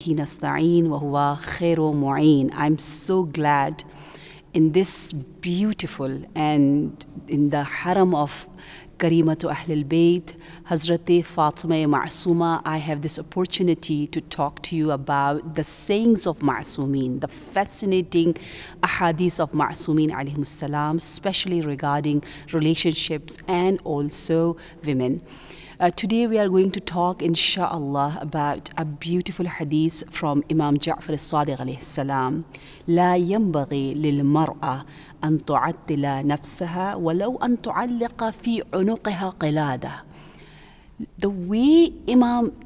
وبه نستعين وهو خير معين. I'm so glad in this beautiful and in the haram of Karimatu Ahlul Bayt, Hazrat Fatima Ma'sooma, I have this opportunity to talk to you about the sayings of Ma'soomin, the fascinating ahadith of Ma'soomin alayhimus salam, especially regarding relationships and also women. Today we are going to talk, inshallah, about a beautiful hadith from Imam Ja'far as-Sadiq alayhi salam. لا ينبغي للمرأة أن تعطل نفسها ولو أن تعلق في عنقها قلادة. The way Imam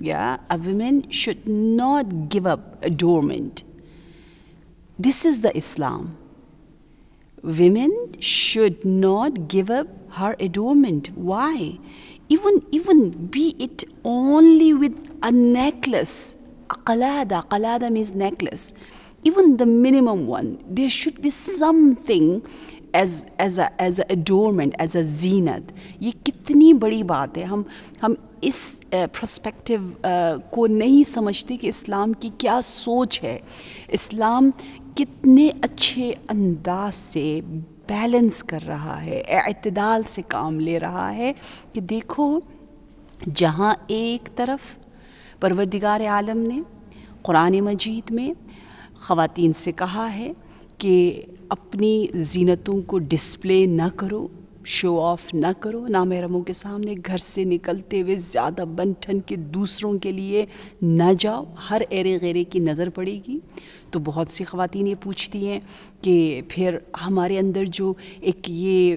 Yeah, a woman should not give up adornment. This is the Islam. Women should not give up her adornment. Why? Even be it only with a necklace, a qalada. Qalada means necklace. Even the minimum one, there should be something as a adornment, as a zinat. یہ کتنی بڑی بات ہے. ہم اس perspective کو نہیں سمجھتے کہ اسلام کی کیا سوچ ہے. اسلام کتنے اچھے انداز سے بیلنس کر رہا ہے, اعتدال سے کام لے رہا ہے کہ دیکھو جہاں ایک طرف پروردگار عالم نے قرآن مجید میں خواتین سے کہا ہے کہ اپنی زینتوں کو ڈسپلے نہ کرو, شو آف نہ کرو, نامحرموں کے سامنے گھر سے نکلتے ہوئے زیادہ بن ٹھن کے دوسروں کے لیے نہ جاؤ, ہر ایرے غیرے کی نظر پڑے گی. تو بہت سی خواتین یہ پوچھتی ہیں کہ پھر ہمارے اندر جو ایک یہ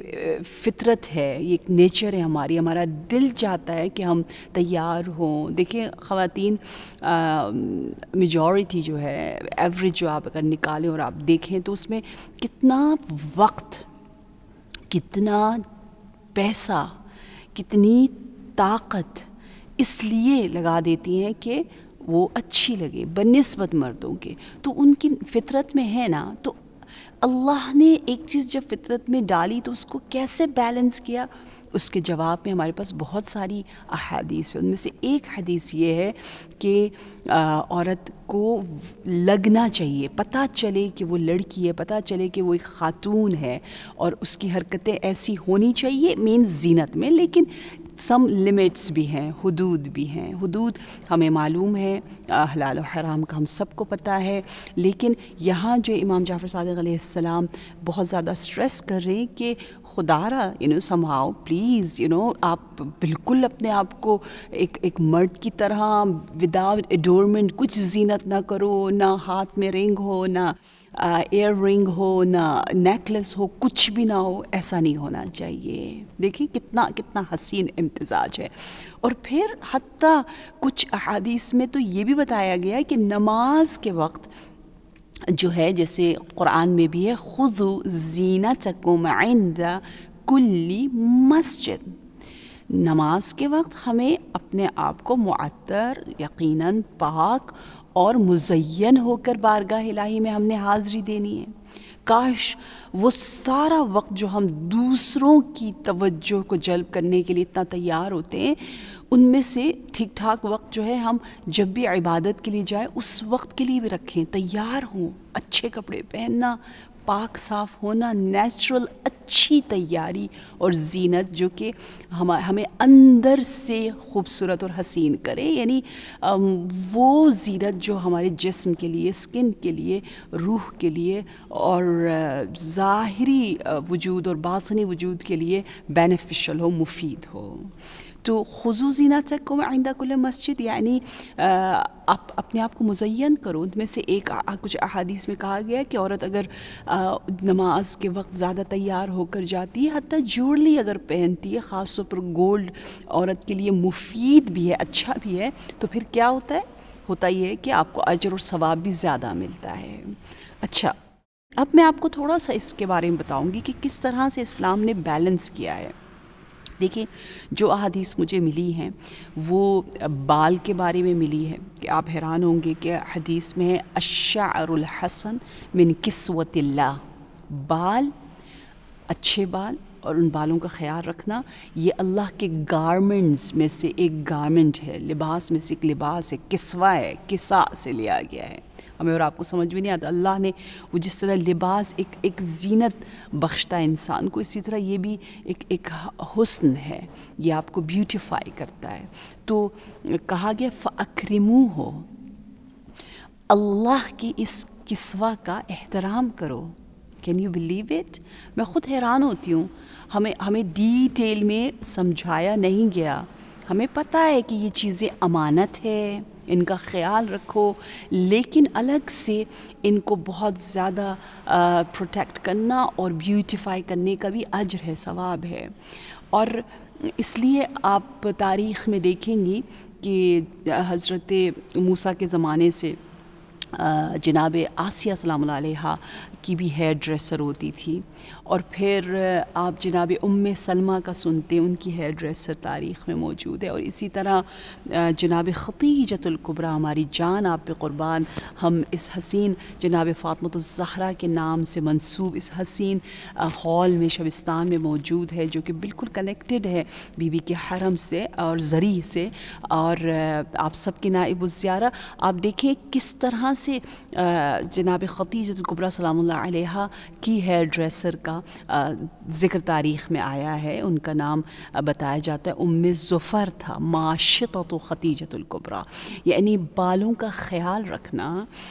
فطرت ہے, یہ ایک نیچر ہے ہماری, ہمارا دل چاہتا ہے کہ ہم تیار ہوں. دیکھیں خواتین میجورٹی جو ہے, ایوریج جو آپ اگر نکالیں اور آپ دیکھیں تو اس میں کتنا وقت, کتنا پیسہ, کتنی طاقت اس لیے لگا دیتی ہیں کہ وہ اچھی لگے بنسبت مردوں کے. تو ان کی فطرت میں ہے نا. تو اللہ نے ایک چیز جب فطرت میں ڈالی تو اس کو کیسے بیلنس کیا, اس کے جواب میں ہمارے پاس بہت ساری احادیث ہیں. ان میں سے ایک حدیث یہ ہے کہ عورت کو لگنا چاہیے, پتہ چلے کہ وہ لڑکی ہے, پتہ چلے کہ وہ ایک خاتون ہے, اور اس کی حرکتیں ایسی ہونی چاہیے مین زینت میں. لیکن سم لمٹس بھی ہیں, حدود بھی ہیں. حدود ہمیں معلوم ہے, حلال و حرام کا ہم سب کو پتہ ہے. لیکن یہاں جو امام جعفر صادق علیہ السلام بہت زیادہ سٹریس کر رہے ہیں کہ خدارا somehow پلیز آپ بالکل اپنے آپ کو ایک مرد کی طرح وداؤٹ ایڈورمنٹ کچھ زینت نہ کرو, نہ ہاتھ میں رنگ ہو, نہ ایئر رنگ ہو, نہ نیکلس ہو, کچھ بھی نہ ہو. ایسا نہیں ہونا چاہیے. دیکھیں کتنا حسین امتزاج ہے. اور پھر حتیٰ کچھ احادیث میں تو یہ بھی بتایا گیا کہ نماز کے وقت جو ہے, جیسے قرآن میں بھی ہے, خذوا زینتکم عند کل مسجد. نماز کے وقت ہمیں اپنے آپ کو معطر, یقیناً پاک اور مزین ہو کر بارگاہ الہی میں ہم نے حاضری دینی ہے. کاش وہ سارا وقت جو ہم دوسروں کی توجہ کو جلب کرنے کے لیے اتنا تیار ہوتے ہیں, ان میں سے ٹھیک ٹھاک وقت جو ہے ہم جب بھی عبادت کے لیے جائیں اس وقت کے لیے بھی رکھیں, تیار ہوں, اچھے کپڑے پہننا, پاک صاف ہونا, نیچرل اچھی تیاری اور زینت جو کہ ہمیں اندر سے خوبصورت اور حسین کرے. یعنی وہ زینت جو ہمارے جسم کے لیے, اسکن کے لیے, روح کے لیے اور ظاہری وجود اور باطنی وجود کے لیے بینیفیشل ہو, مفید ہو. تو خذوا زینتکم عند کل مسجد, یعنی آپ اپنے آپ کو مزین کرو. ان میں سے ایک کچھ احادیث میں کہا گیا کہ عورت اگر نماز کے وقت زیادہ تیار ہو کر جاتی ہے, حتیٰ جوڑلی اگر پہنتی ہے, خاص طور پر گولڈ عورت کے لیے مفید بھی ہے, اچھا بھی ہے, تو پھر کیا ہوتا ہے, ہوتا یہ ہے کہ آپ کو اجر اور ثواب بھی زیادہ ملتا ہے. اچھا, اب میں آپ کو تھوڑا سا اس کے بارے میں بتاؤں گی کہ کس طرح سے اسلام نے بیلنس کیا ہے. دیکھیں جو احادیث مجھے ملی ہیں وہ بال کے بارے میں ملی ہے کہ آپ حیران ہوں گے کہ حدیث میں ہے الشعر الحسن من کسوت اللہ, بال، اچھے بال اور ان بالوں کا خیال رکھنا یہ اللہ کے گارمنٹس میں سے ایک گارمنٹ ہے، لباس میں سے ایک لباس ہے، کسوہ ہے، کسا سے لیا گیا ہے. ہمیں اور آپ کو سمجھ بھی نہیں آتا اللہ نے وہ جس طرح لباس ایک زینت بخشتا ہے انسان کو، اسی طرح یہ بھی ایک حسن ہے، یہ آپ کو بیوٹیفائی کرتا ہے. تو کہا گیا فَأَكْرِمُوهُ، اللہ کی اس کسوہ کا احترام کرو. Can you believe it? میں خود حیران ہوتی ہوں، ہمیں ڈیٹیل میں سمجھایا نہیں گیا. ہمیں پتہ ہے کہ یہ چیزیں امانت ہے، ان کا خیال رکھو، لیکن الگ سے ان کو بہت زیادہ پروٹیکٹ کرنا اور بیوٹیفائی کرنے کا بھی اجر ہے، ثواب ہے. اور اس لیے آپ تاریخ میں دیکھیں گی کہ حضرت موسیٰ کے زمانے سے جناب آسیہ سلام اللہ علیہا کی بھی ہیئر ڈریسر ہوتی تھی، اور پھر آپ جناب سلمہ کا سنتے ہیں، ان کی ہیئر ڈریسر تاریخ میں موجود ہے. اور اسی طرح جناب خدیجۃ الکبریٰ، ہماری جان آپ پہ قربان، ہم اس حسین جناب فاطمۃ الزہرا کے نام سے منسوب اس حسین ہال میں شبستان میں موجود ہے، جو کہ بالکل کنیکٹڈ ہے بی بی کے حرم سے اور زری سے، اور آپ سب کے نائب الزیارہ. آپ دیکھیں کس طرح سے جناب خدیجۃ الکبریٰ سلام اللہ علیہا کی ہیئر ڈریسر کا ذکر تاریخ میں آیا ہے. ان کا نام بتایا جاتا ہے ظفر تھا، ماشطۃ خدیجۃ الکبریٰ، یعنی بالوں کا خیال رکھنا،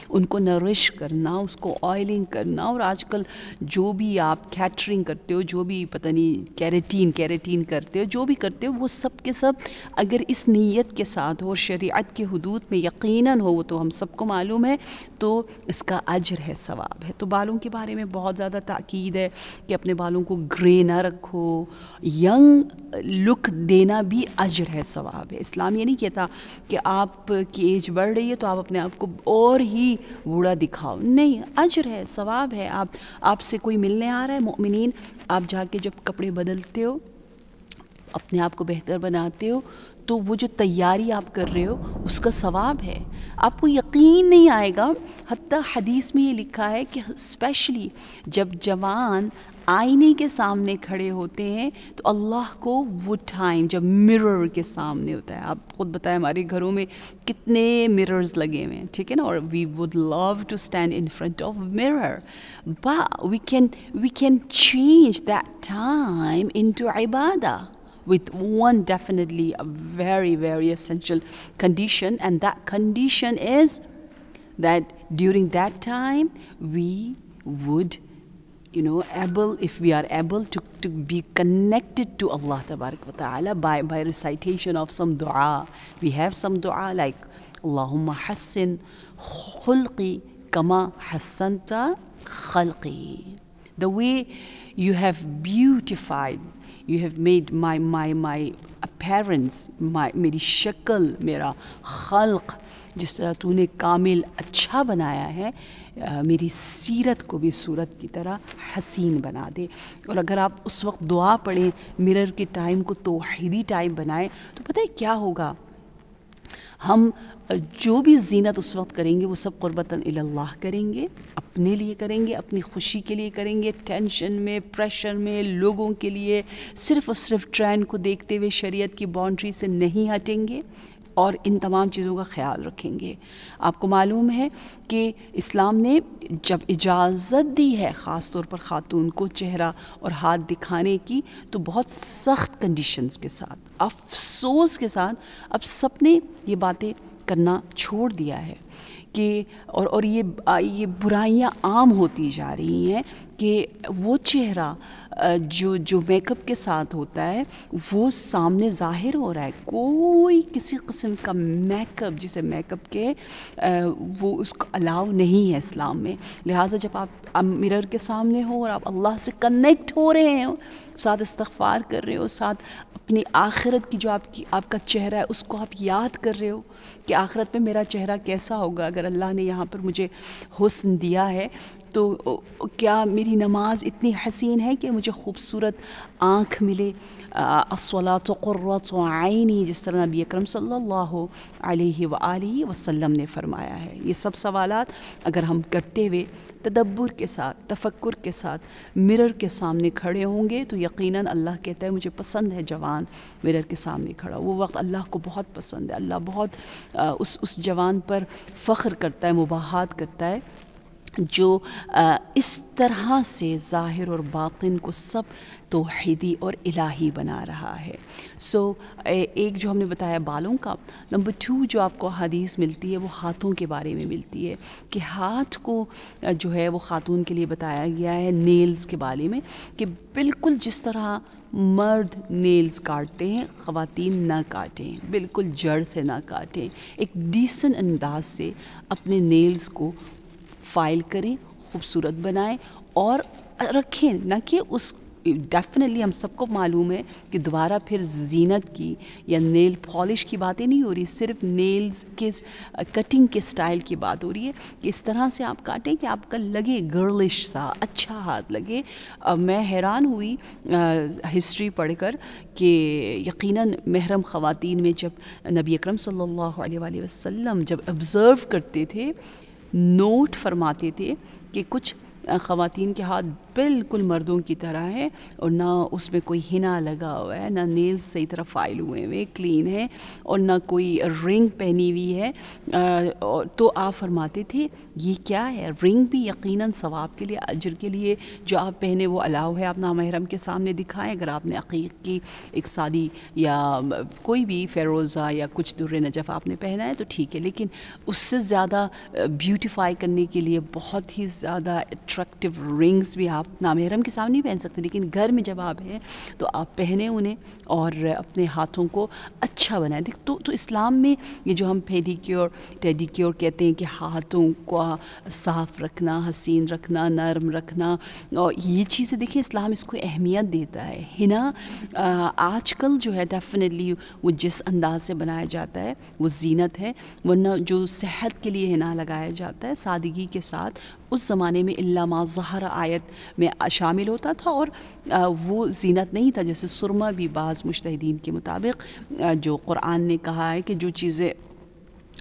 ان کو نرش کرنا، اس کو آئلنگ کرنا. اور آج کل جو بھی آپ کیٹرنگ کرتے ہو، جو بھی پتہ نہیں کیریٹین کرتے ہو، جو بھی کرتے ہو، وہ سب کے سب اگر اس نیت کے ساتھ ہو اور شریعت کے حدود میں یقیناً ہو، وہ تو ہم سب کو معلوم ہے، تو اس کا اجر ہے، ثواب ہے. تو بالوں کے بارے میں بہت زیادہ تاکید ہے کہ اپنے بالوں کو گرے نہ رکھو، ینگ لک دینا بھی اجر ہے، ثواب ہے. اسلام یہ نہیں کہتا کہ آپ کی ایج بڑھ رہی ہے تو آپ اپنے آپ کو اور ہی بوڑھا دکھاؤ، نہیں، اجر ہے، ثواب ہے. آپ سے کوئی ملنے آ رہا ہے، مومنین، آپ جا کے جب کپڑے بدلتے ہو، اپنے آپ کو بہتر بناتے ہو، تو وہ جو تیاری آپ کر رہے ہو اس کا ثواب ہے. آپ کو یقین نہیں آئے گا، حتیٰ حدیث میں یہ لکھا ہے کہ اسپیشلی جب جوان آئینے کے سامنے کھڑے ہوتے ہیں تو اللہ کو وہ ٹائم جب مرر کے سامنے ہوتا ہے، آپ خود بتائیں ہمارے گھروں میں کتنے مررز لگے ہوئے ہیں، ٹھیک ہے نا، اور we would love to stand in front of mirror, but we can change that time into عبادہ with one definitely a very, very essential condition, and that condition is that during that time we would, if we are able to be connected to Allah tabarak wa ta'ala by recitation of some dua. We have some dua like Allahumma hassin khulqi kama hassanta khalqi. The way you have beautified, you have made my appearance, میری شکل، میرا خلق، جس طرح تو نے کامل اچھا بنایا ہے، میری سیرت کو بھی صورت کی طرح حسین بنا دے. اور اگر آپ اس وقت دعا پڑھیں، مرر کے ٹائم کو توحیدی ٹائم بنائیں، تو پتہ ہے کیا ہوگا؟ ہم جو بھی زینت اس وقت کریں گے وہ سب قربتاً اللہ کریں گے، اپنے لیے کریں گے، اپنی خوشی کے لیے کریں گے، ٹینشن میں، پریشر میں، لوگوں کے لیے صرف اور صرف ٹرینڈ کو دیکھتے ہوئے شریعت کی باؤنڈری سے نہیں ہٹیں گے اور ان تمام چیزوں کا خیال رکھیں گے. آپ کو معلوم ہے کہ اسلام نے جب اجازت دی ہے خاص طور پر خاتون کو چہرہ اور ہاتھ دکھانے کی، تو بہت سخت کنڈیشنز کے ساتھ، افسوس کے ساتھ اب سب نے یہ باتیں کرنا چھوڑ دیا ہے کہ اور یہ برائیاں عام ہوتی جا رہی ہیں کہ وہ چہرہ جو میک اپ کے ساتھ ہوتا ہے وہ سامنے ظاہر ہو رہا ہے. کوئی کسی قسم کا میک اپ جسے میک اپ کے وہ اس کو الاؤ نہیں ہے اسلام میں. لہٰذا جب آپ مرر کے سامنے ہو اور آپ اللہ سے کنیکٹ ہو رہے ہو، ساتھ استغفار کر رہے ہو، ساتھ اپنی آخرت کی جو آپ کا چہرہ ہے اس کو آپ یاد کر رہے ہو کہ آخرت میں میرا چہرہ کیسا ہوگا اگر اللہ نے یہاں پر مجھے حسن دیا ہے، تو کیا میری نماز اتنی حسین ہے کہ مجھے خوبصورت آنکھ ملے. الصلاۃ قرۃ عینی، جس طرح نبی اکرم صلی اللہ علیہ وآلہ وسلم نے فرمایا ہے. یہ سب سوالات اگر ہم کرتے ہوئے تدبر کے ساتھ، تفکر کے ساتھ مرر کے سامنے کھڑے ہوں گے تو یقیناً اللہ کہتا ہے مجھے پسند ہے جوان مرر کے سامنے کھڑا. وہ وقت اللہ کو بہت پسند ہے. اللہ بہت اس جوان پر فخر کرتا ہے، مباحات کرتا ہے جو اس طرح سے ظاہر اور باطن کو سب توحیدی اور الہی بنا رہا ہے. ایک جو ہم نے بتایا بالوں کا. نمبر 2 جو آپ کو حدیث ملتی ہے وہ ہاتھوں کے بارے میں ملتی ہے کہ ہاتھ کو جو ہے وہ خاتون کے لیے بتایا گیا ہے نیلز کے بارے میں کہ بالکل جس طرح مرد نیلز کاٹتے ہیں خواتین نہ کاٹیں، بالکل جڑ سے نہ کاٹیں، ایک ڈیسنٹ انداز سے اپنے نیلز کو فائل کریں، خوبصورت بنائیں اور رکھیں. نہ کہ اس ڈیفینیٹلی ہم سب کو معلوم ہے کہ دوبارہ پھر زینت کی یا نیل پالش کی باتیں نہیں ہو رہی، صرف نیلز کے کٹنگ کے سٹائل کی بات ہو رہی ہے کہ اس طرح سے آپ کاٹیں کہ آپ کا لگے گرلش سا، اچھا ہاتھ لگے. میں حیران ہوئی ہسٹری پڑھ کر کہ یقیناً محرم خواتین میں جب نبی اکرم صلی اللہ علیہ وآلہ وسلم جب آبزرو کرتے تھے، نوٹ فرماتے تھے کہ کچھ خواتین کے ہاتھ بالکل مردوں کی طرح ہے اور نہ اس میں کوئی ہنا لگا ہوا ہے، نہ نیلز صحیح طرح فائل ہوئے ہوئے کلین ہے اور نہ کوئی رنگ پہنی ہوئی ہے. تو آپ فرماتے تھے یہ کیا ہے؟ رنگ بھی یقیناً ثواب کے لیے، اجر کے لیے جو آپ پہنے وہ الاؤ ہے، آپ نامحرم کے سامنے دکھائیں. اگر آپ نے عقیق کی ایک سادی یا کوئی بھی فیروزہ یا کچھ در نجف آپ نے پہنا ہے تو ٹھیک ہے، لیکن اس سے زیادہ بیوٹیفائی کرنے کے لیے بہت ہی زیادہ اٹریکٹیو رنگز بھی آپ نامحرم کے سامنے نہیں پہن سکتے، لیکن گھر میں جب آپ ہیں تو آپ پہنیں انہیں اور اپنے ہاتھوں کو اچھا بنائیں. تو اسلام میں یہ جو ہم پیڈیکیور ٹیڈیکیور کہتے ہیں کہ ہاتھوں کو صاف رکھنا، حسین رکھنا، نرم رکھنا، اور یہ چیزیں دیکھیں اسلام اس کو اہمیت دیتا ہے. ہنا آج کل جو ہے ڈیفینیٹلی وہ جس انداز سے بنایا جاتا ہے وہ زینت ہے، ورنہ جو صحت کے لیے ہنا لگایا جاتا ہے سادگی کے ساتھ اس زمانے میں الا ما ظہر آیت میں شامل ہوتا تھا اور وہ زینت نہیں تھا. جیسے سرما بھی بعض مجتہدین کے مطابق جو قرآن نے کہا ہے کہ جو چیزیں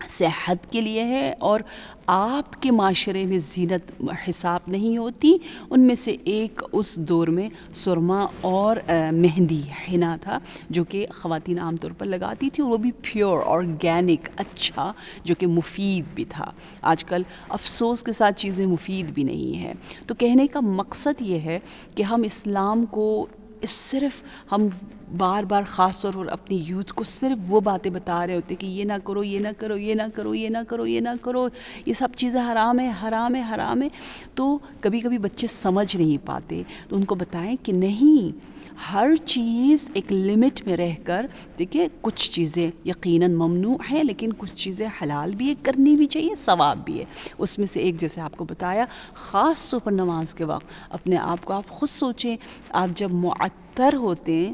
صحت کے لیے ہے اور آپ کے معاشرے میں زینت حساب نہیں ہوتی، ان میں سے ایک اس دور میں سرما اور مہندی حنا تھا جو کہ خواتین عام طور پر لگاتی تھی، اور وہ بھی پیور آرگینک اچھا جو کہ مفید بھی تھا. آج کل افسوس کے ساتھ چیزیں مفید بھی نہیں ہیں. تو کہنے کا مقصد یہ ہے کہ ہم اسلام کو صرف ہم بار بار خاص طور پر اپنی یوتھ کو صرف وہ باتیں بتا رہے ہوتے کہ یہ نہ کرو، یہ نہ کرو، یہ نہ کرو، یہ نہ کرو، یہ نہ کرو، یہ سب چیزیں حرام ہے، حرام ہے، حرام ہے. تو کبھی کبھی بچے سمجھ نہیں پاتے تو ان کو بتائیں کہ نہیں، ہر چیز ایک لمٹ میں رہ کر، دیکھیں کچھ چیزیں یقیناً ممنوع ہیں لیکن کچھ چیزیں حلال بھی ہے، کرنی بھی چاہیے، ثواب بھی ہے. اس میں سے ایک جیسے آپ کو بتایا خاص طور پر نماز کے وقت اپنے آپ کو آپ خود سوچیں، آپ جب معطر ہوتے ہیں،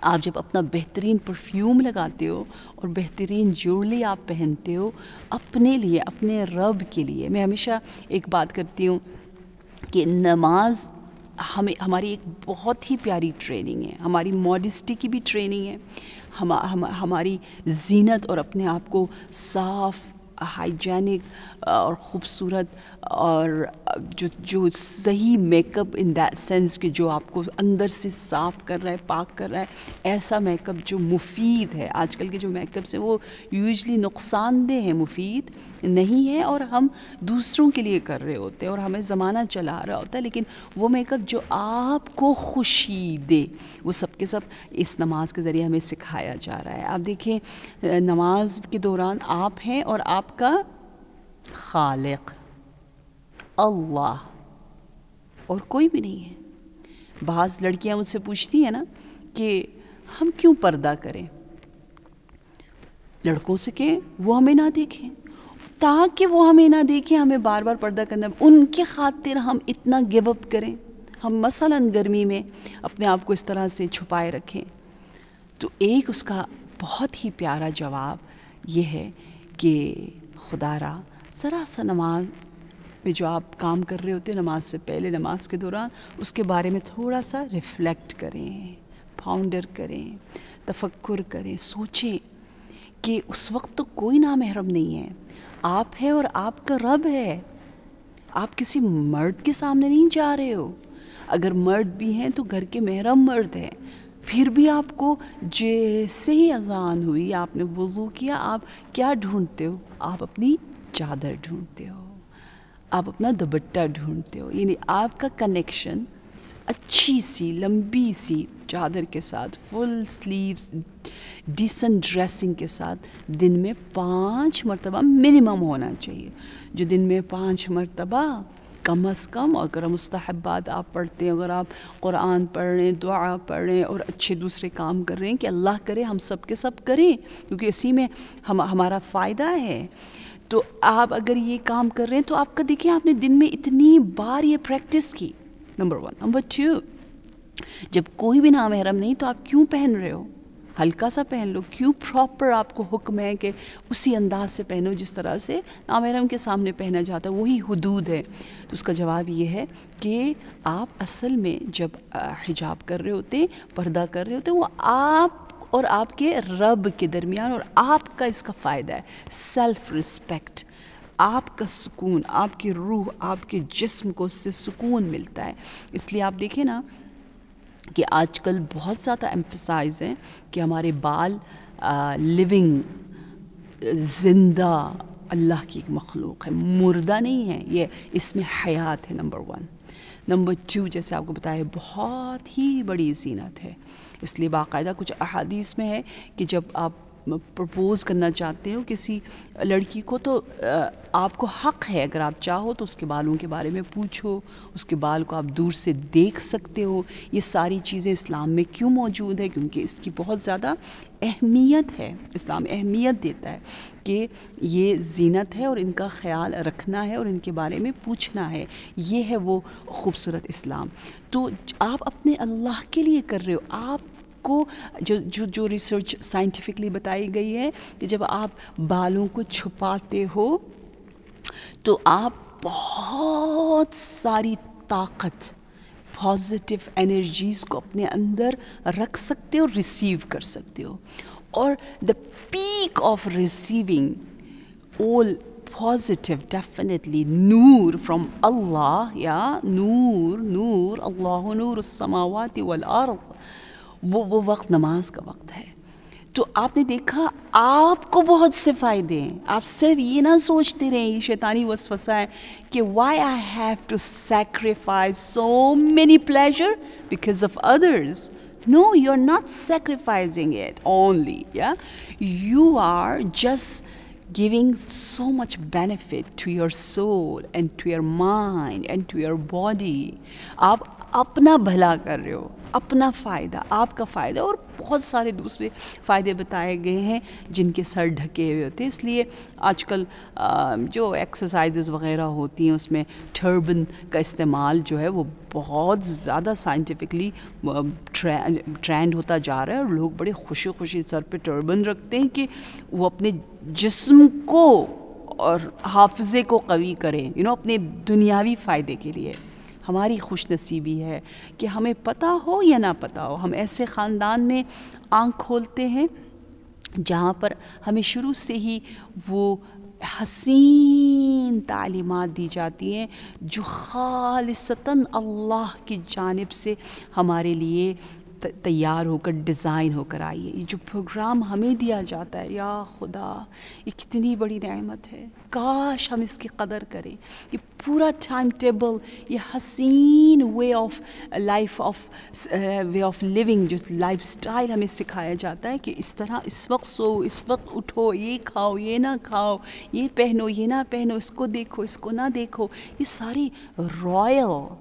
آپ جب اپنا بہترین پرفیوم لگاتے ہو اور بہترین جویلری آپ پہنتے ہو اپنے لیے، اپنے رب کے لیے. میں ہمیشہ ایک بات کرتی ہوں کہ نماز ہماری ایک بہت ہی پیاری ٹریننگ ہے، ہماری ماڈسٹی کی بھی ٹریننگ ہے، ہماری زینت اور اپنے آپ کو صاف، ہائیجینک اور خوبصورت اور جو صحیح make up in that sense کہ جو آپ کو اندر سے صاف کر رہا ہے، پاک کر رہا ہے، ایسا میک اپ جو مفید ہے. آج کل کے جو میک اپس ہیں وہ یوزلی نقصان دہ ہیں، مفید نہیں ہے، اور ہم دوسروں کے لیے کر رہے ہوتے ہیں اور ہمیں زمانہ چلا رہا ہوتا ہے، لیکن وہ میک اپ جو آپ کو خوشی دے وہ سب کے سب اس نماز کے ذریعے ہمیں سکھایا جا رہا ہے. آپ دیکھیں نماز کے دوران آپ ہیں اور آپ کا خالق اللہ اور کوئی بھی نہیں ہے. بعض لڑکیاں مجھ سے پوچھتی ہیں نا کہ ہم کیوں پردہ کریں، لڑکوں سے کہ وہ ہمیں نہ دیکھیں، تاکہ وہ ہمیں نہ دیکھیں ہمیں بار بار پردہ کرنا، ان کے خاطر ہم اتنا گیو اپ کریں، ہم مثلاً گرمی میں اپنے آپ کو اس طرح سے چھپائے رکھیں. تو ایک اس کا بہت ہی پیارا جواب یہ ہے کہ خدا را ذرا سا نماز میں جو آپ کام کر رہے ہوتے ہیں، نماز سے پہلے، نماز کے دوران، اس کے بارے میں تھوڑا سا ریفلیکٹ کریں، پاؤنڈر کریں، تفکر کریں، سوچیں کہ اس وقت تو کوئی نامحرم نہیں ہے، آپ ہے اور آپ کا رب ہے. آپ کسی مرد کے سامنے نہیں جا رہے ہو. اگر مرد بھی ہیں تو گھر کے محرم مرد ہیں, پھر بھی آپ کو جیسے ہی اذان ہوئی, آپ نے وضو کیا, آپ کیا ڈھونڈتے ہو؟ آپ اپنی چادر ڈھونڈتے ہو, آپ اپنا دوپٹہ ڈھونڈتے ہو. یعنی آپ کا کنیکشن اچھی سی لمبی سی چادر کے ساتھ, فل سلیوز, ڈیسنٹ ڈریسنگ کے ساتھ دن میں 5 مرتبہ منیمم ہونا چاہیے. جو دن میں 5 مرتبہ کم از کم, اگر مستحبات آپ پڑھتے ہیں, اگر آپ قرآن پڑھ رہے ہیں, دعا پڑھ رہے ہیں اور اچھے دوسرے کام کر رہے ہیں, کہ اللہ کرے ہم سب کے سب کریں, کیونکہ اسی میں ہمارا فائدہ ہے. تو آپ اگر یہ کام کر رہے ہیں تو آپ کا دیکھیں آپ نے دن میں اتنی بار یہ پریکٹس کی, نمبر 1. نمبر 2, جب کوئی بھی نامحرم نہیں تو آپ کیوں پہن رہے ہو؟ ہلکا سا پہن لو. کیوں پراپر آپ کو حکم ہے کہ اسی انداز سے پہنو جس طرح سے نامحرم کے سامنے پہنا جاتا ہے, وہی حدود ہے. تو اس کا جواب یہ ہے کہ آپ اصل میں جب حجاب کر رہے ہوتے ہیں, پردہ کر رہے ہوتے ہیں, وہ آپ اور آپ کے رب کے درمیان, اور آپ کا اس کا فائدہ ہے سیلف رسپیکٹ, آپ کا سکون, آپ کی روح, آپ کے جسم کو اس سے سکون ملتا ہے. اس لیے آپ دیکھیں نا کہ آج کل بہت زیادہ ایمفسائز ہیں کہ ہمارے بال لیونگ, زندہ اللہ کی ایک مخلوق ہے, مردہ نہیں ہے. یہ اس میں حیات ہے, نمبر 1. نمبر 2, جیسے آپ کو بتایا, بہت ہی بڑی زینت ہے. اس لیے باقاعدہ کچھ احادیث میں ہے کہ جب آپ پرپوز کرنا چاہتے ہو کسی لڑکی کو تو آپ کو حق ہے, اگر آپ چاہو تو اس کے بالوں کے بارے میں پوچھو, اس کے بال کو آپ دور سے دیکھ سکتے ہو. یہ ساری چیزیں اسلام میں کیوں موجود ہے؟ کیونکہ اس کی بہت زیادہ اہمیت ہے. اسلام اہمیت دیتا ہے کہ یہ زینت ہے اور ان کا خیال رکھنا ہے اور ان کے بارے میں پوچھنا ہے. یہ ہے وہ خوبصورت اسلام. تو آپ اپنے اللہ کے لیے کر رہے ہو. آپ کو جو ریسرچ سائنٹیفکلی بتائی گئی ہے کہ جب آپ بالوں کو چھپاتے ہو تو آپ بہت ساری طاقت, پازیٹیو انرجیز کو اپنے اندر رکھ سکتے ہو, ریسیو کر سکتے ہو. اور the peak of receiving all positive, definitely Noor from اللہ, یا نور اللہ نور السماوات والارض, وہ وقت نماز کا وقت ہے. تو آپ نے دیکھا آپ کو بہت سے فائدے ہیں. آپ صرف یہ نہ سوچتے رہیں, یہ شیطانی وسوسہ ہے کہ why I have to sacrifice so many pleasure because of others. No, you're not sacrificing it only, yeah? You are just giving so much benefit to your soul and to your mind and to your body. آپ اپنا بھلا کر رہے ہو, اپنا فائدہ, آپ کا فائدہ, اور بہت سارے دوسرے فائدے بتائے گئے ہیں جن کے سر ڈھکے ہوئے ہوتے ہیں. اس لیے آج کل جو ایکسرسائزز وغیرہ ہوتی ہیں اس میں ٹربن کا استعمال جو ہے وہ بہت زیادہ سائنٹیفکلی ٹرینڈ ہوتا جا رہا ہے, اور لوگ بڑے خوشی خوشی سر پہ ٹربن رکھتے ہیں کہ وہ اپنے جسم کو اور حافظے کو قوی کریں, اپنے دنیاوی فائدے کے لیے. ہماری خوش نصیبی ہے کہ ہمیں پتہ ہو یا نہ پتہ ہو, ہم ایسے خاندان میں آنکھ کھولتے ہیں جہاں پر ہمیں شروع سے ہی وہ حسین تعلیمات دی جاتی ہیں جو خالصتاً اللہ کی جانب سے ہمارے لیے تیار ہو کر, ڈیزائن ہو کر آئی ہے. یہ جو پروگرام ہمیں دیا جاتا ہے, یا خدا, یہ کتنی بڑی نعمت ہے. کاش ہم اس کی قدر کریں. یہ پورا ٹائم ٹیبل, یہ حسین وے آف لیونگ, جو لائف سٹائل ہمیں سکھایا جاتا ہے کہ اس طرح اس وقت سو, اس وقت اٹھو, یہ کھاؤ, یہ نہ کھاؤ, یہ پہنو, یہ نہ پہنو, اس کو دیکھو, اس کو نہ دیکھو. یہ ساری رائل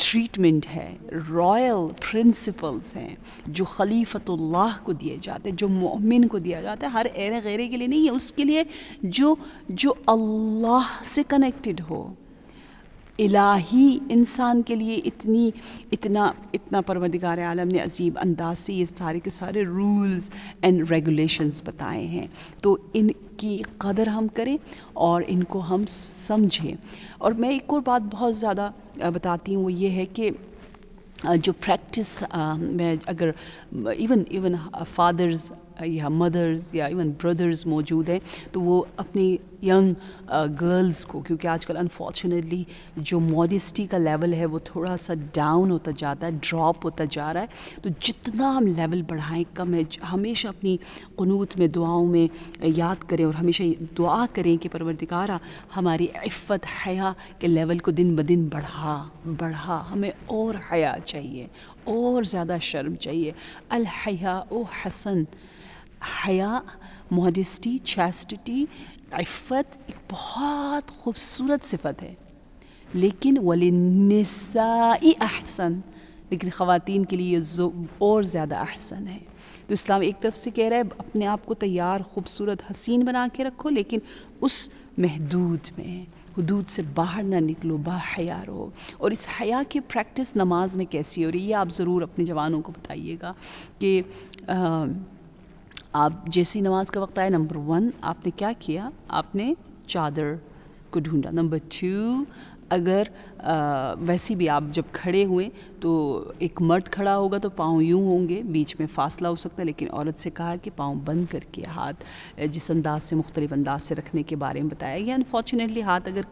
ٹریٹمنٹ ہے, رائل پرنسپلز ہیں جو خلیفۃ اللہ کو دیے جاتے ہیں, جو مومن کو دیا جاتا ہے. ہر ایرے غیرے کے لیے نہیں ہے, اس کے لیے جو اللہ سے کنیکٹڈ ہو. الہی انسان کے لیے اتنا پروردگار عالم نے عجیب انداز سے یہ سارے کے سارے رولز اینڈ ریگولیشنز بتائے ہیں. تو ان کی قدر ہم کریں اور ان کو ہم سمجھیں. اور میں ایک اور بات بہت زیادہ بتاتی ہوں, وہ یہ ہے کہ جو پریکٹس میں اگر ایون فادرز یا مدرز یا ایون بردرز موجود ہیں تو وہ اپنی ینگ گرلز کو، کیونکہ آج کل انفارچونیٹلی جو ماڈیسٹی کا لیول ہے وہ تھوڑا سا ڈاؤن ہوتا جاتا ہے، ڈراپ ہوتا جا رہا ہے، تو جتنا ہم لیول بڑھائیں کم ہے. ہمیشہ اپنی قنوت میں دعاؤں میں یاد کریں اور ہمیشہ دعا کریں کہ پروردگارا ہماری عفت حیا کے لیول کو دن بدن بڑھا، ہمیں اور حیا چاہیے، اور زیادہ شرم چاہیے. الحیاء حسن، حیا، ماڈیسٹی، چیسٹٹی، عفت ایک بہت خوبصورت صفت ہے، لیکن وَلِلنِّسَاءِ احسن، لیکن خواتین کے لیے اور زیادہ احسن ہے. تو اسلام ایک طرف سے کہہ رہا ہے اپنے آپ کو تیار، خوبصورت، حسین بنا کے رکھو، لیکن اس محدود میں، حدود سے باہر نہ نکلو، باحیا رہو. اور اس حیا کی پریکٹس نماز میں کیسی ہو رہی ہے یہ آپ ضرور اپنے جوانوں کو بتائیے گا کہ آپ جیسی نماز کا وقت آئے، نمبر 1 آپ نے کیا کیا، آپ نے چادر کو ڈھونڈا. نمبر 2 اگر ویسے بھی آپ جب کھڑے ہوئے تو ایک مرد کھڑا ہوگا تو پاؤں یوں ہوں گے، بیچ میں فاصلہ ہو سکتا ہے، لیکن عورت سے کہا کہ پاؤں بند کر کے ہاتھ جس انداز سے مختلف انداز سے رکھنے کے بارے میں بتایا گیا. انفارچونیٹلی ہاتھ اگر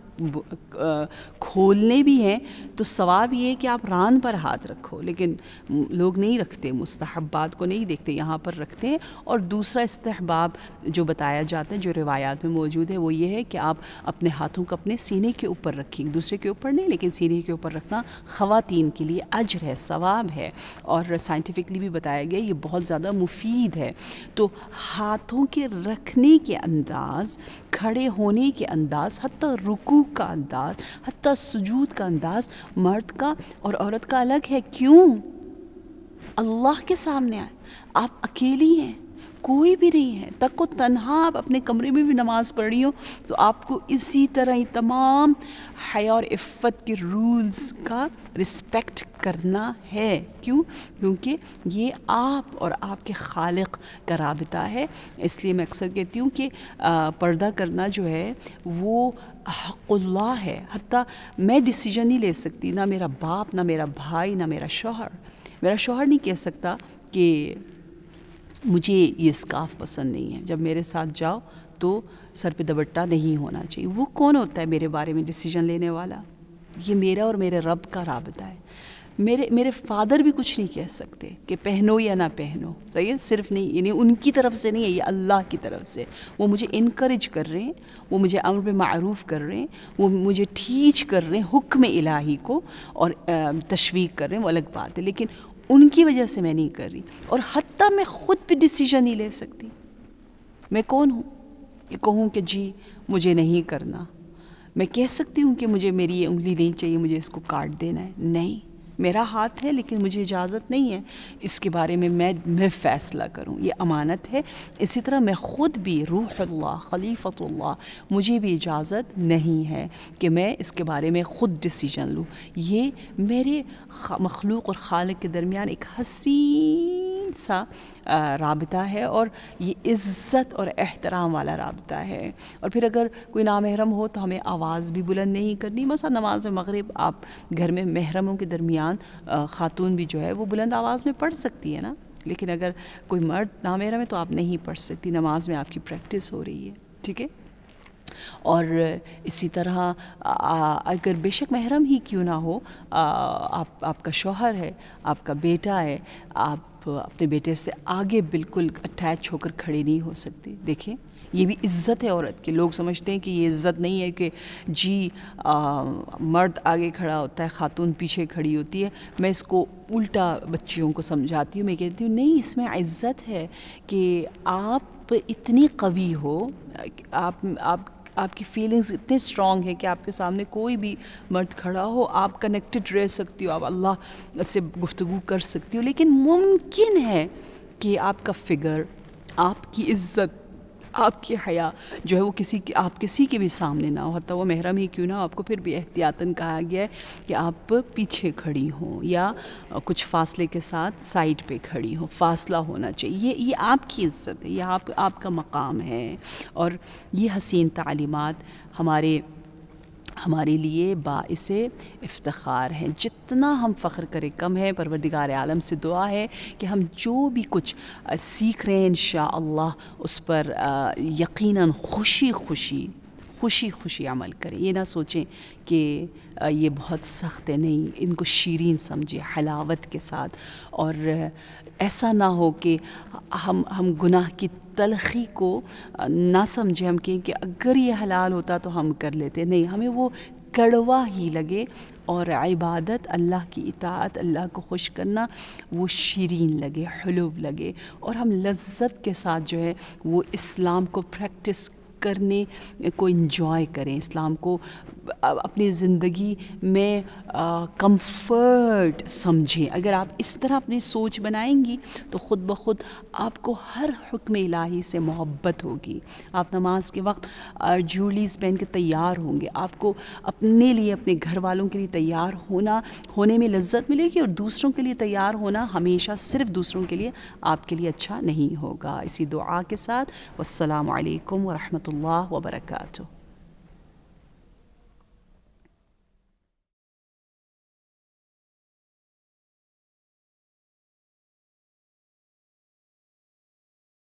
کھولنے بھی ہیں تو ثواب یہ ہے کہ آپ ران پر ہاتھ رکھو، لیکن لوگ نہیں رکھتے، مستحبات کو نہیں دیکھتے، یہاں پر رکھتے ہیں. اور دوسرا استحباب جو بتایا جاتا ہے، جو روایات میں موجود ہے، وہ یہ ہے کہ آپ اپنے ہاتھوں کو اپنے سینے کے اوپر رکھیں، دوسرے کے اوپر نہیں، لیکن سینے کے اوپر رکھنا خواتین کے لیے اجر ہے، ثواب ہے، اور سائنٹیفکلی بھی بتایا گیا یہ بہت زیادہ مفید ہے. تو ہاتھوں کے رکھنے کے انداز، کھڑے ہونے کے انداز، حتیٰ رکوع کا انداز، حتیٰ سجود کا انداز مرد کا اور عورت کا الگ ہے. کیوں؟ اللہ کے سامنے آئے، آپ اکیلی ہیں، کوئی بھی نہیں ہے، تک و تنہا آپ اپنے کمرے میں بھی نماز پڑھ رہی ہو، تو آپ کو اسی طرح ہی تمام حیا اور عفت کے رولز کا رسپیکٹ کرنا ہے. کیوں؟ کیونکہ یہ آپ اور آپ کے خالق کا رابطہ ہے. اس لیے میں اکثر کہتی ہوں کہ پردہ کرنا جو ہے وہ حق اللہ ہے. حتیٰ میں ڈیسیجن نہیں لے سکتی، نہ میرا باپ، نہ میرا بھائی، نہ میرا شوہر نہیں کہہ سکتا کہ مجھے یہ اسکارف پسند نہیں ہے، جب میرے ساتھ جاؤ تو سر پہ دوپٹہ نہیں ہونا چاہیے. وہ کون ہوتا ہے میرے بارے میں ڈیسیجن لینے والا؟ یہ میرا اور میرے رب کا رابطہ ہے. میرے فادر بھی کچھ نہیں کہہ سکتے کہ پہنو یا نہ پہنو، صحیح ہے؟ صرف نہیں، یعنی ان کی طرف سے نہیں ہے، یہ اللہ کی طرف سے. وہ مجھے انکریج کر رہے ہیں، وہ مجھے امر بالمعروف کر رہے ہیں، وہ مجھے ٹیچ کر رہے ہیں حکم الہی کو، اور تشویق کر رہے ہیں، وہ الگ بات ہے، لیکن ان کی وجہ سے میں نہیں کر رہی. اور حتیٰ میں خود بھی ڈیسیجن نہیں لے سکتی. میں کون ہوں کہ کہوں کہ جی مجھے نہیں کرنا؟ میں کہہ سکتی ہوں کہ مجھے میری یہ انگلی نہیں چاہیے، مجھے اس کو کاٹ دینا ہے. نہیں، میرا ہاتھ ہے، لیکن مجھے اجازت نہیں ہے اس کے بارے میں میں فیصلہ کروں. یہ امانت ہے. اسی طرح میں خود بھی روح اللہ، خلیفۃ اللہ، مجھے بھی اجازت نہیں ہے کہ میں اس کے بارے میں خود ڈیسیجن لوں. یہ میرے مخلوق اور خالق کے درمیان ایک حسین سا رابطہ ہے، اور یہ عزت اور احترام والا رابطہ ہے. اور پھر اگر کوئی نامحرم ہو تو ہمیں آواز بھی بلند نہیں کرنی. مثلا نماز مغرب آپ گھر میں محرموں کے درمیان خاتون بھی جو ہے وہ بلند آواز میں پڑھ سکتی ہے نا، لیکن اگر کوئی مرد نامحرم ہے تو آپ نہیں پڑھ سکتی. نماز میں آپ کی پریکٹس ہو رہی ہے، ٹھیک ہے. اور اسی طرح اگر بے شک محرم ہی کیوں نہ ہو، آپ کا شوہر ہے، آپ کا بیٹا ہے، آپ اپنے بیٹے سے آگے بالکل اٹیچ ہو کر کھڑے نہیں ہو سکتے. دیکھیں یہ بھی عزت ہے عورت کی. لوگ سمجھتے ہیں کہ یہ عزت نہیں ہے کہ جی مرد آگے کھڑا ہوتا ہے، خاتون پیچھے کھڑی ہوتی ہے. میں اس کو الٹا بچیوں کو سمجھاتی ہوں. میں کہتی ہوں نہیں، اس میں عزت ہے کہ آپ اتنی قوی ہو، آپ کی فیلنگز اتنے اسٹرانگ ہیں کہ آپ کے سامنے کوئی بھی مرد کھڑا ہو آپ کنیکٹڈ رہ سکتی ہو، آپ اللہ سے گفتگو کر سکتی ہو. لیکن ممکن ہے کہ آپ کا فگر، آپ کی عزت، آپ کی حیا جو ہے وہ آپ کسی کے بھی سامنے نہ ہو، حتیٰ وہ محرم ہی کیوں نہ ہو. آپ کو پھر بھی احتیاطاً کہا گیا ہے کہ آپ پیچھے کھڑی ہوں یا کچھ فاصلے کے ساتھ سائڈ پہ کھڑی ہوں، فاصلہ ہونا چاہیے. یہ آپ کی عزت ہے، یہ آپ کا مقام ہے. اور یہ حسین تعلیمات ہمارے لیے باعث افتخار ہیں. جتنا ہم فخر کریں کم ہے. پروردگار عالم سے دعا ہے کہ ہم جو بھی کچھ سیکھ رہے ہیں انشاءاللہ اس پر یقیناً خوشی خوشی خوشی عمل کریں. یہ نہ سوچیں کہ یہ بہت سخت ہے، نہیں، ان کو شیرین سمجھیں حلاوت کے ساتھ. اور ایسا نہ ہو کہ ہم گناہ کی تلخی کو نہ سمجھیں، ہم کہیں کہ اگر یہ حلال ہوتا تو ہم کر لیتے. نہیں، ہمیں وہ کڑوا ہی لگے، اور عبادت، اللہ کی اطاعت، اللہ کو خوش کرنا وہ شیرین لگے، حلو لگے، اور ہم لذت کے ساتھ جو ہے وہ اسلام کو پریکٹس کرنے کو انجوائے کریں، اسلام کو اپنی زندگی میں کمفرٹ سمجھیں. اگر آپ اس طرح اپنی سوچ بنائیں گی تو خود بخود آپ کو ہر حکم الہی سے محبت ہوگی. آپ نماز کے وقت جولیز پہن کے تیار ہوں گے، آپ کو اپنے لیے، اپنے گھر والوں کے لیے تیار ہونے میں لذت ملے گی، اور دوسروں کے لیے تیار ہونا ہمیشہ صرف دوسروں کے لیے آپ کے لیے اچھا نہیں ہوگا. اسی دعا کے ساتھ والسلام علیکم ورحمۃ اللہ وبرکاتہ.